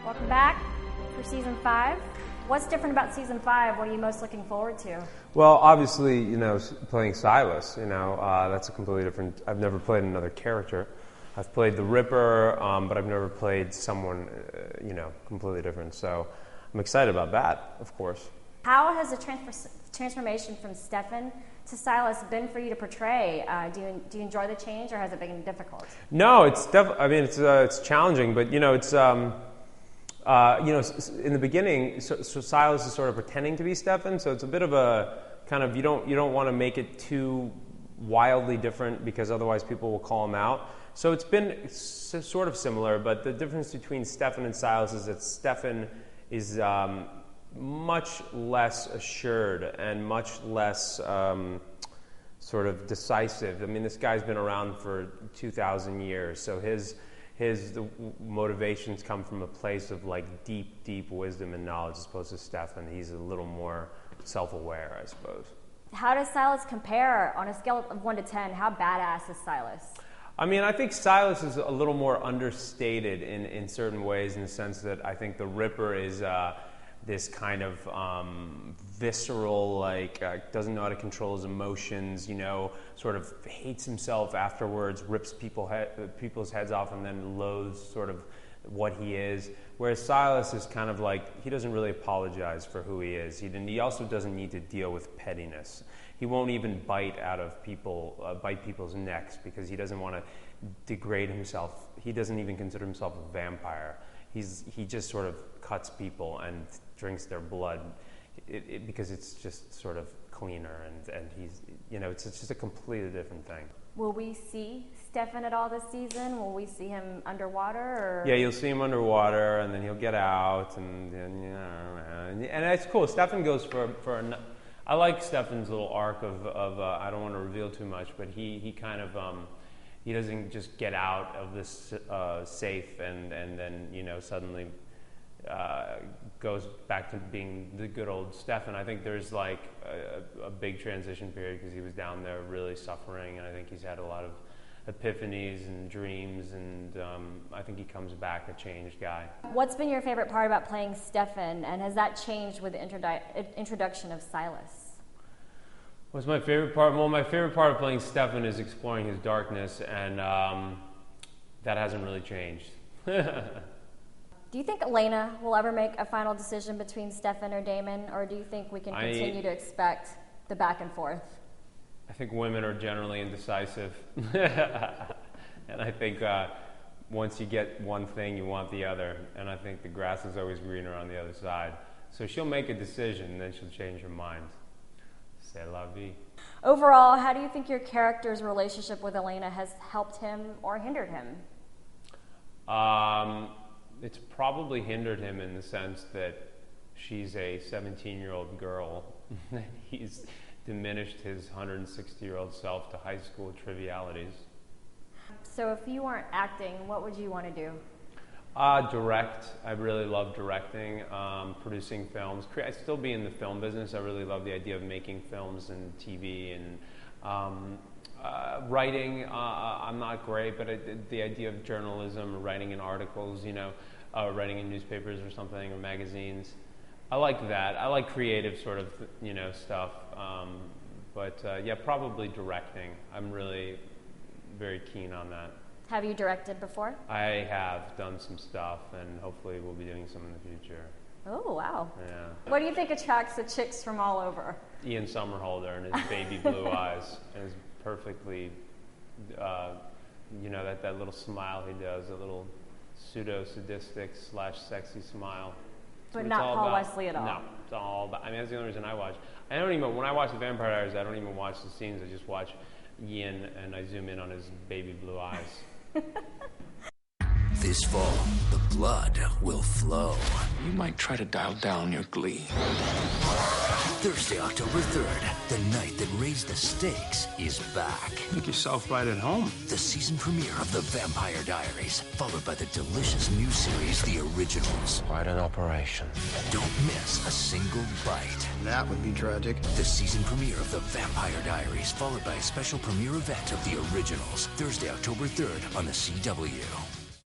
Welcome back for season 5. What's different about season 5? What are you most looking forward to? Well, obviously, playing Silas, that's a completely different. I've never played another character. I've played the Ripper, but I've never played someone, completely different. So I'm excited about that, of course. How has the transformation from Stefan to Silas been for you to portray? Do you enjoy the change, or has it been difficult? No, it's it's challenging, but it's in the beginning, so Silas is sort of pretending to be Stefan, so it's a bit of a kind of you don't want to make it too wildly different because otherwise people will call him out. So it's been sort of similar, but the difference between Stefan and Silas is that Stefan is much less assured and much less sort of decisive. I mean, this guy's been around for 2,000 years, so the motivations come from a place of like deep wisdom and knowledge, as opposed to Stefan. He's a little more self-aware, I suppose. How does Silas compare on a scale of 1 to 10? How badass is Silas? I mean, I think Silas is a little more understated in certain ways, in the sense that I think the Ripper is this kind of visceral, doesn't know how to control his emotions, sort of hates himself afterwards, rips people's heads off, and then loathes sort of what he is. Whereas Silas is kind of like, he doesn't really apologize for who he is. He also doesn't need to deal with pettiness. He won't even bite people's necks because he doesn't want to degrade himself. He doesn't even consider himself a vampire. He just sort of cuts people and drinks their blood because it's just sort of cleaner, and he's, it's just a completely different thing. Will we see Stefan at all this season? Will we see him underwater? Or? Yeah, you'll see him underwater, and then he'll get out, and it's cool. Stefan goes for I like Stefan's little arc of I don't want to reveal too much, but he kind of he doesn't just get out of this safe and then suddenly goes back to being the good old Stefan. I think there's like a big transition period because he was down there really suffering, and I think he's had a lot of epiphanies and dreams, and I think he comes back a changed guy. What's been your favorite part about playing Stefan, and has that changed with the introduction of Silas? What's my favorite part? Well, my favorite part of playing Stefan is exploring his darkness, and that hasn't really changed. Do you think Elena will ever make a final decision between Stefan or Damon, or do you think we can continue to expect the back and forth? I think women are generally indecisive, and I think once you get one thing, you want the other, and I think the grass is always greener on the other side. So she'll make a decision, and then she'll change her mind. C'est la vie. Overall, how do you think your character's relationship with Elena has helped him or hindered him? It's probably hindered him in the sense that she's a 17-year-old girl. He's diminished his 160-year-old self to high school trivialities. So if you weren't acting, what would you want to do? Direct. I really love directing, producing films. I'd still be in the film business. I really love the idea of making films and TV, and writing. I'm not great, but the idea of journalism, writing in articles, writing in newspapers or something, or magazines. I like that. I like creative sort of, stuff. But probably directing. I'm really very keen on that. Have you directed before? I have done some stuff, and hopefully we'll be doing some in the future. Oh, wow. Yeah. What do you think attracts the chicks from all over? Ian Somerhalder and his baby blue eyes, and his perfectly, that little smile he does, a little pseudo-sadistic / sexy smile. But not Paul Wesley at all? No, it's all about, that's the only reason I watch. When I watch The Vampire Diaries, I don't even watch the scenes, I just watch Ian, and I zoom in on his baby blue eyes. This fall, the blood will flow. You might try to dial down your glee. Thursday, October 3rd, the night that raised the stakes is back. Make yourself right at home. The season premiere of The Vampire Diaries, followed by the delicious new series, The Originals. Quite an operation. Don't miss a single bite. That would be tragic. The season premiere of The Vampire Diaries, followed by a special premiere event of The Originals. Thursday, October 3rd on the CW.